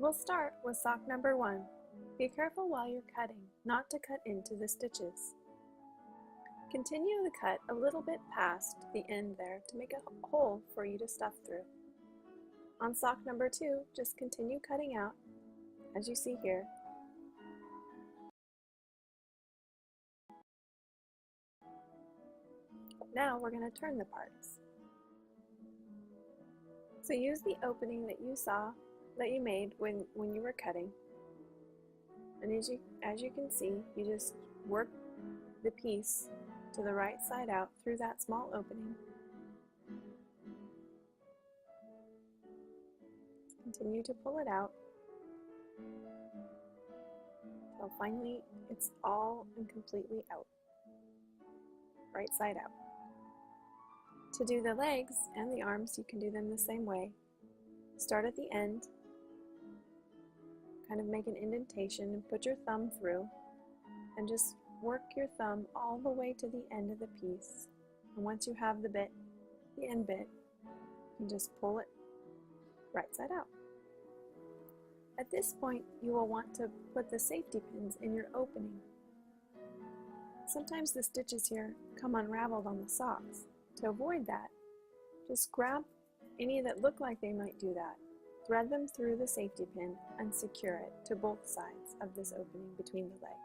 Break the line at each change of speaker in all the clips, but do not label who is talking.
We'll start with sock number 1. Be careful while you're cutting, not to cut into the stitches. Continue the cut a little bit past the end there to make a hole for you to stuff through. On sock number 2, just continue cutting out, as you see here. Now we're going to turn the parts. So use the opening that you saw, that you made when you were cutting. And as you can see, you just work the piece to the right side out through that small opening. Continue to pull it out until finally it's all and completely out, right side out. To do the legs and the arms, you can do them the same way. Start at the end, kind of make an indentation and put your thumb through, and just work your thumb all the way to the end of the piece. And once you have the end bit, you just pull it right side out. At this point, you will want to put the safety pins in your opening. Sometimes the stitches here come unraveled on the socks. To avoid that, just grab any that look like they might do that, thread them through the safety pin, and secure it to both sides of this opening between the legs.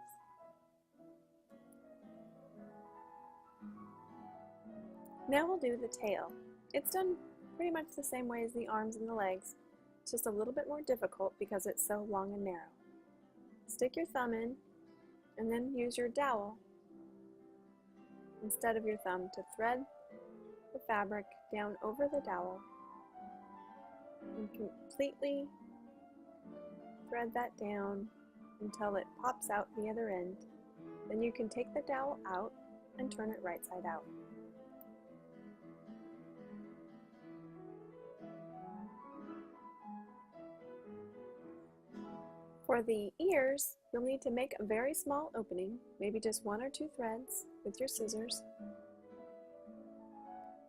Now we'll do the tail. It's done pretty much the same way as the arms and the legs. It's just a little bit more difficult because it's so long and narrow. Stick your thumb in and then use your dowel instead of your thumb to thread the fabric down over the dowel and completely thread that down until it pops out the other end. Then you can take the dowel out and turn it right side out. For the ears, you'll need to make a very small opening, maybe just 1 or 2 threads with your scissors,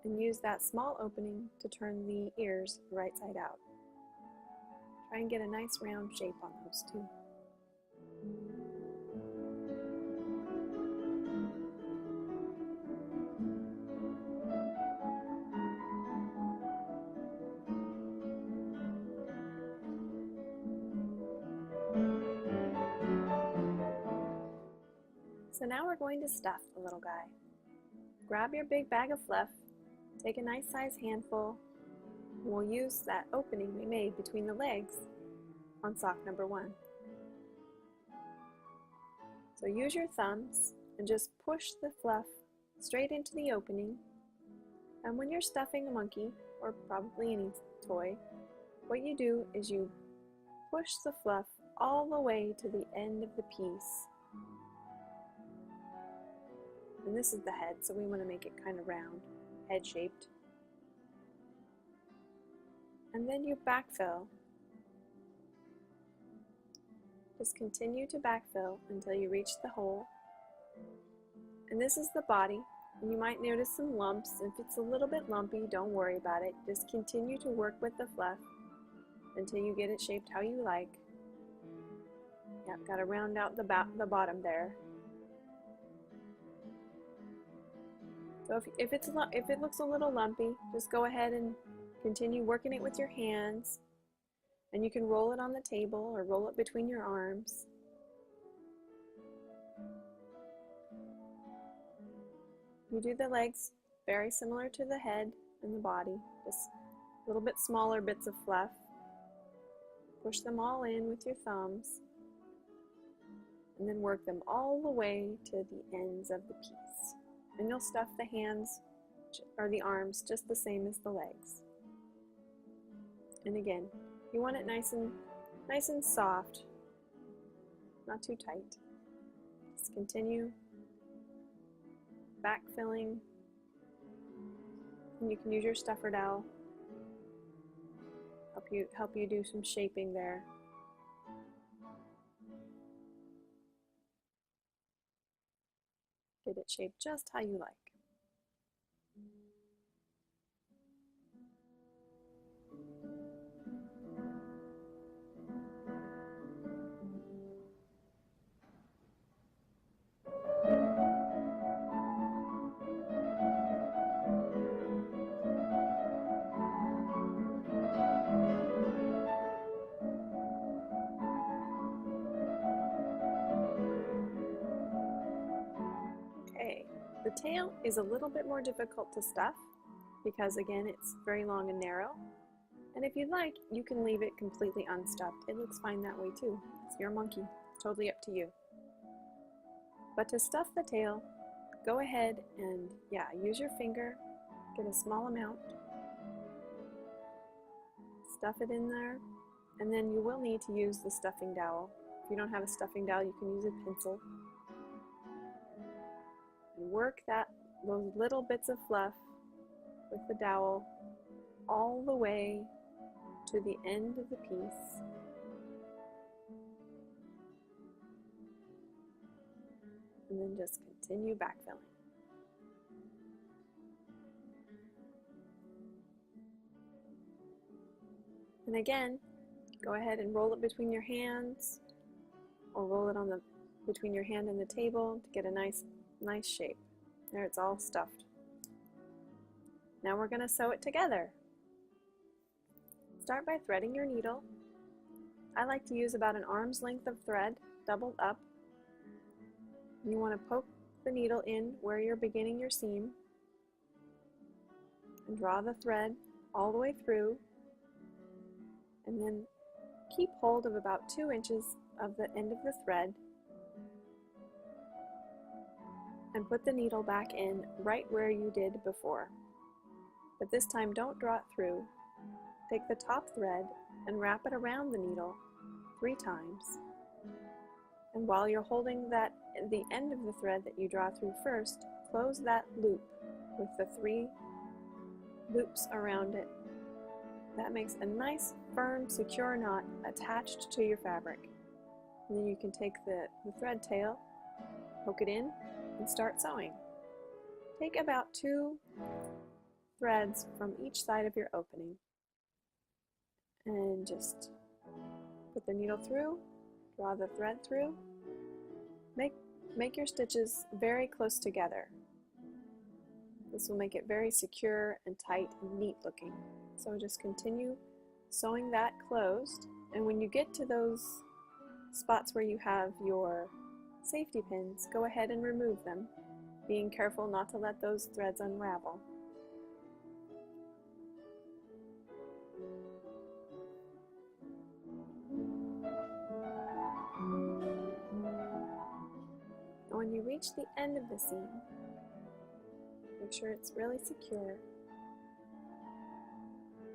and use that small opening to turn the ears right side out. Try and get a nice round shape on those too. So now we're going to stuff the little guy. Grab your big bag of fluff, take a nice size handful, and we'll use that opening we made between the legs on sock number 1. So use your thumbs and just push the fluff straight into the opening. And when you're stuffing a monkey, or probably any toy, what you do is you push the fluff all the way to the end of the piece. And this is the head, so we want to make it kind of round, head shaped. And then you backfill. Just continue to backfill until you reach the hole. And this is the body. And you might notice some lumps. If it's a little bit lumpy, don't worry about it. Just continue to work with the fluff until you get it shaped how you like. Yep, got to round out the bottom there. So if it looks a little lumpy, just go ahead and continue working it with your hands. And you can roll it on the table or roll it between your arms. You do the legs very similar to the head and the body, just a little bit smaller bits of fluff. Push them all in with your thumbs, and then work them all the way to the ends of the piece. And you'll stuff the hands or the arms just the same as the legs. And again, you want it nice and soft, not too tight. Just continue backfilling, and you can use your stuffer dowel. Help you do some shaping there. Get it shaped just how you like. tail is a little bit more difficult to stuff because again it's very long and narrow. And if you'd like, you can leave it completely unstuffed. It looks fine that way too. It's your monkey. It's totally up to you. But to stuff the tail, go ahead and use your finger, get a small amount, stuff it in there, and then you will need to use the stuffing dowel. If you don't have a stuffing dowel, you can use a pencil. And work those little bits of fluff with the dowel all the way to the end of the piece. And then just continue backfilling. And again, go ahead and roll it between your hands, or roll it between your hand and the table to get a nice shape. There, it's all stuffed. Now we're going to sew it together. Start by threading your needle. I like to use about an arm's length of thread, doubled up. You want to poke the needle in where you're beginning your seam and draw the thread all the way through, and then keep hold of about 2 inches of the end of the thread and put the needle back in right where you did before. But this time don't draw it through. Take the top thread and wrap it around the needle 3 times. And while you're holding the end of the thread that you draw through first, close that loop with the 3 loops around it. That makes a nice, firm, secure knot attached to your fabric. And then you can take the thread tail, poke it in, and start sewing. Take about 2 threads from each side of your opening and just put the needle through, draw the thread through. Make your stitches very close together. This will make it very secure and tight and neat looking. So just continue sewing that closed, and when you get to those spots where you have your safety pins, go ahead and remove them, being careful not to let those threads unravel. When you reach the end of the seam, make sure it's really secure.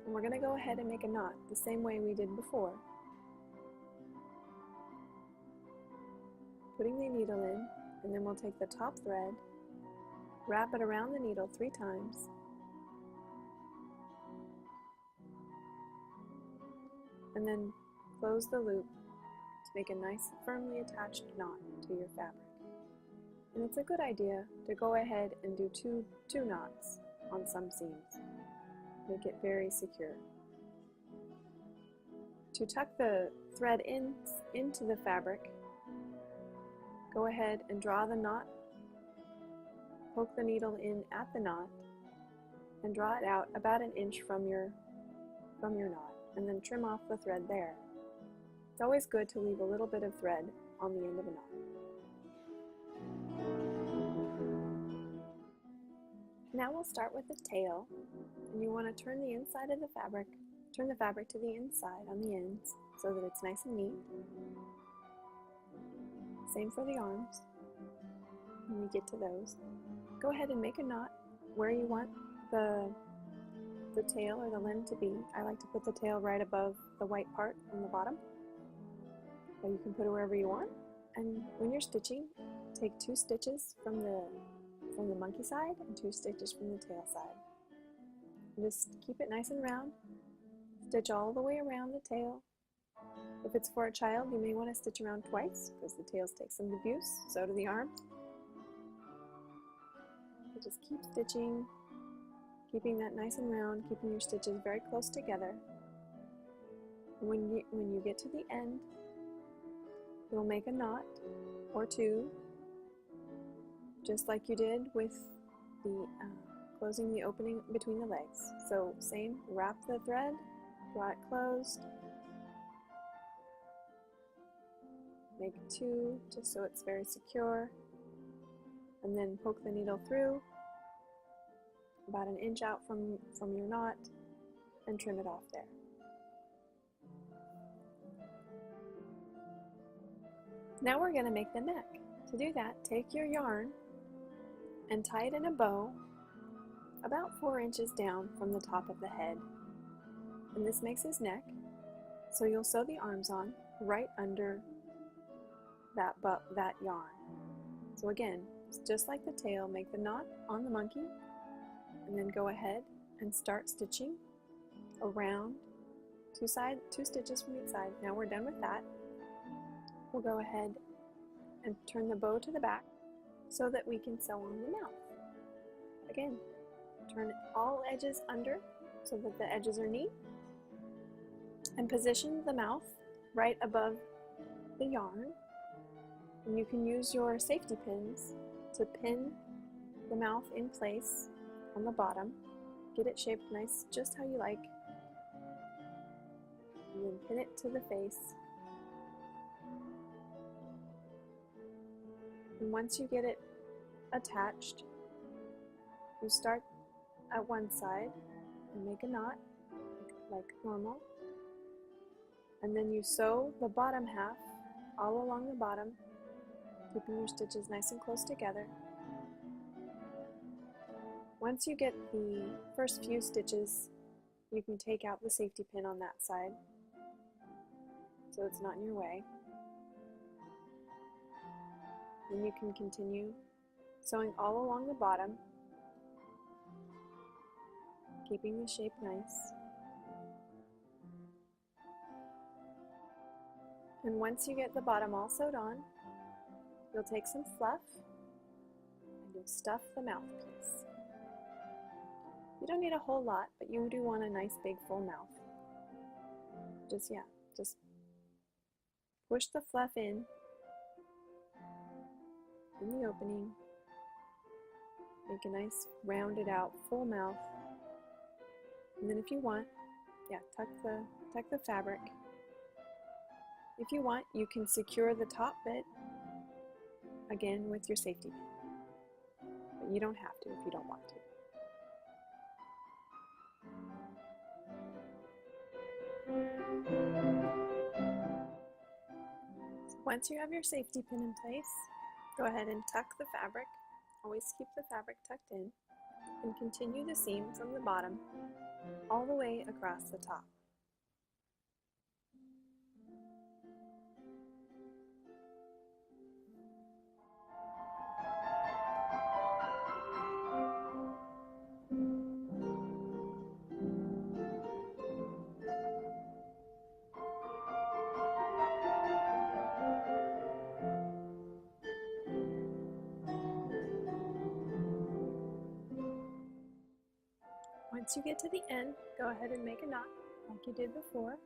And we're going to go ahead and make a knot the same way we did before. Putting the needle in, and then we'll take the top thread, wrap it around the needle 3 times, and then close the loop to make a nice, firmly attached knot to your fabric. And it's a good idea to go ahead and do two knots on some seams. Make it very secure. To tuck the thread into the fabric, go ahead and draw the knot, poke the needle in at the knot, and draw it out about 1 inch from your knot, and then trim off the thread there. It's always good to leave a little bit of thread on the end of a knot. Now we'll start with the tail, and you want to turn the fabric to the inside on the ends so that it's nice and neat. Same for the arms. When you get to those, go ahead and make a knot where you want the tail or the limb to be. I like to put the tail right above the white part on the bottom, but you can put it wherever you want. And when you're stitching, take 2 stitches from the monkey side and 2 stitches from the tail side. And just keep it nice and round. Stitch all the way around the tail. If it's for a child, you may want to stitch around twice because the tails take some abuse, so do the arms. So just keep stitching, keeping that nice and round, keeping your stitches very close together. And when you get to the end, you'll make a knot or 2, just like you did with the closing the opening between the legs. So same, wrap the thread, draw it closed, make 2 just so it's very secure, and then poke the needle through about an inch out from your knot and trim it off there. Now we're going to make the neck. To do that, take your yarn and tie it in a bow about 4 inches down from the top of the head. And this makes his neck, so you'll sew the arms on right under that yarn. So again, just like the tail, make the knot on the monkey and then go ahead and start stitching around two stitches from each side. Now we're done with that. We'll go ahead and turn the bow to the back so that we can sew on the mouth. Again, turn all edges under so that the edges are neat, and position the mouth right above the yarn. And you can use your safety pins to pin the mouth in place on the bottom. Get it shaped nice, just how you like, and then pin it to the face. And once you get it attached, you start at one side and make a knot like normal, and then you sew the bottom half all along the bottom, keeping your stitches nice and close together. Once you get the first few stitches, you can take out the safety pin on that side so it's not in your way. Then you can continue sewing all along the bottom, keeping the shape nice. And once you get the bottom all sewed on, you'll take some fluff and you'll stuff the mouthpiece. You don't need a whole lot, but you do want a nice big full mouth. Just push the fluff in the opening. Make a nice rounded out full mouth. And then if you want, tuck the fabric. If you want, you can secure the top bit again with your safety pin. But you don't have to if you don't want to. Once you have your safety pin in place, go ahead and tuck the fabric. Always keep the fabric tucked in, and continue the seam from the bottom all the way across the top. Once you get to the end, go ahead and make a knot like you did before.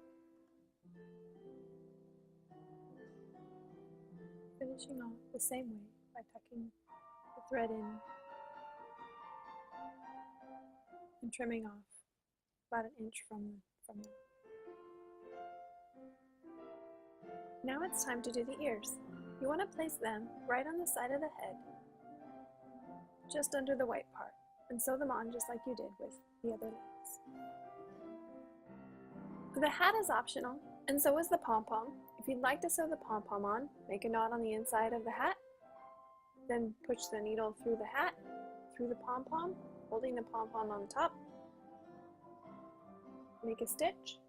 Finishing off the same way by tucking the thread in and trimming off about an inch from the. Now it's time to do the ears. You want to place them right on the side of the head, just under the white part, and sew them on just like you did with the other legs. The hat is optional, and so is the pom-pom. If you'd like to sew the pom-pom on, make a knot on the inside of the hat, then push the needle through the hat, through the pom-pom, holding the pom-pom on the top. Make a stitch,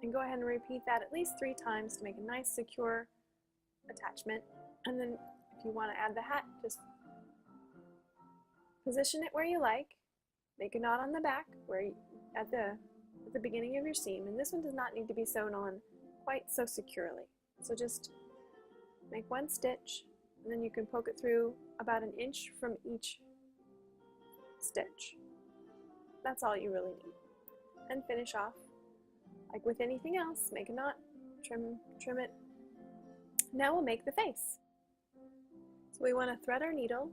and go ahead and repeat that at least 3 times to make a nice secure attachment. And then if you want to add the hat, just position it where you like, make a knot on the back at the beginning of your seam, and this one does not need to be sewn on quite so securely. So just make 1 stitch, and then you can poke it through about an inch from each stitch. That's all you really need. And finish off like with anything else. Make a knot, trim it. Now we'll make the face. So we want to thread our needle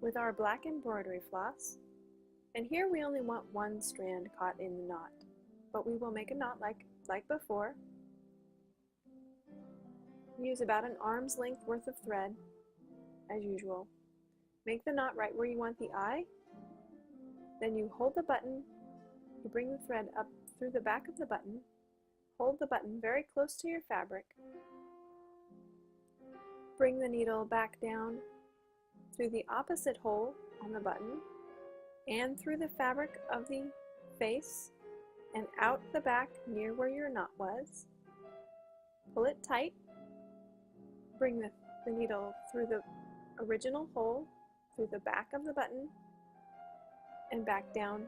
with our black embroidery floss, and here we only want 1 strand caught in the knot, but we will make a knot like before. Use about an arm's length worth of thread as usual. Make the knot right where you want the eye. Then you hold the button, you bring the thread up through the back of the button, hold the button very close to your fabric, bring the needle back down through the opposite hole on the button and through the fabric of the face and out the back near where your knot was. Pull it tight, bring the needle through the original hole, through the back of the button, and back down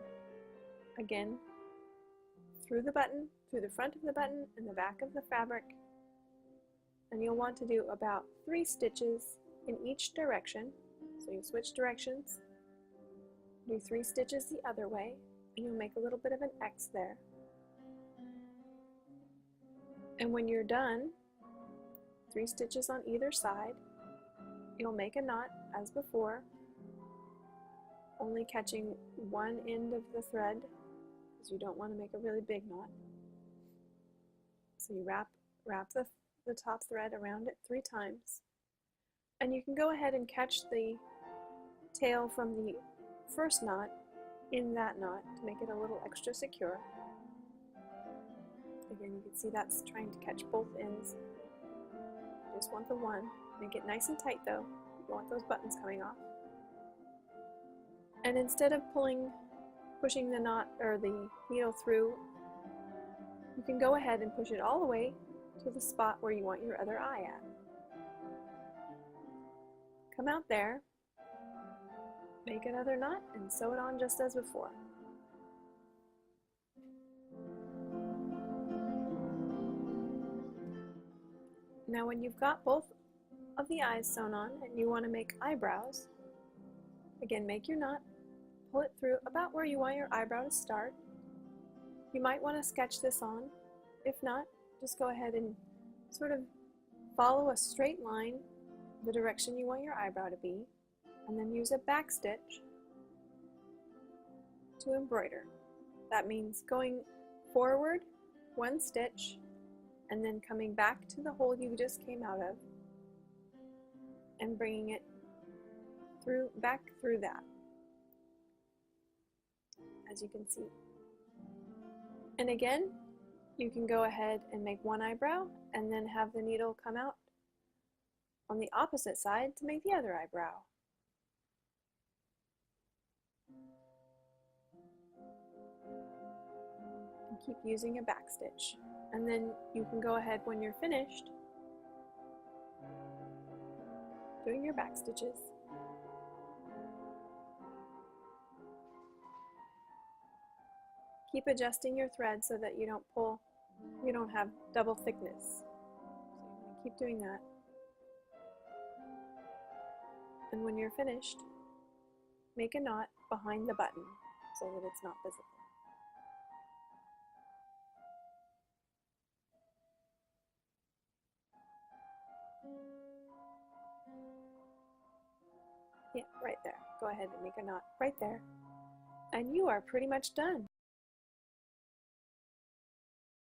again through the button, through the front of the button and the back of the fabric. And you'll want to do about 3 stitches in each direction. So you switch directions, do 3 stitches the other way, and you'll make a little bit of an X there. And when you're done, 3 stitches on either side, you'll make a knot as before, only catching one end of the thread because you don't want to make a really big knot. So you wrap the top thread around it 3 times. And you can go ahead and catch the tail from the first knot in that knot to make it a little extra secure. Again, you can see that's trying to catch both ends. You just want the one. Make it nice and tight though. You don't want those buttons coming off. And instead of pushing the knot or the needle through, you can go ahead and push it all the way to the spot where you want your other eye at. Come out there, make another knot, and sew it on just as before. Now when you've got both of the eyes sewn on and you want to make eyebrows, again make your knot, pull it through about where you want your eyebrow to start. You might want to sketch this on. If not, just go ahead and sort of follow a straight line the direction you want your eyebrow to be, and then use a back stitch to embroider. That means going forward 1 stitch and then coming back to the hole you just came out of and bringing it back through that, as you can see. And again, you can go ahead and make 1 eyebrow and then have the needle come out on the opposite side to make the other eyebrow. And keep using a back stitch. And then you can go ahead when you're finished doing your back stitches. Keep adjusting your thread so that you don't have double thickness. So keep doing that. And when you're finished, make a knot behind the button so that it's not visible. Yeah, right there. Go ahead and make a knot right there. And you are pretty much done.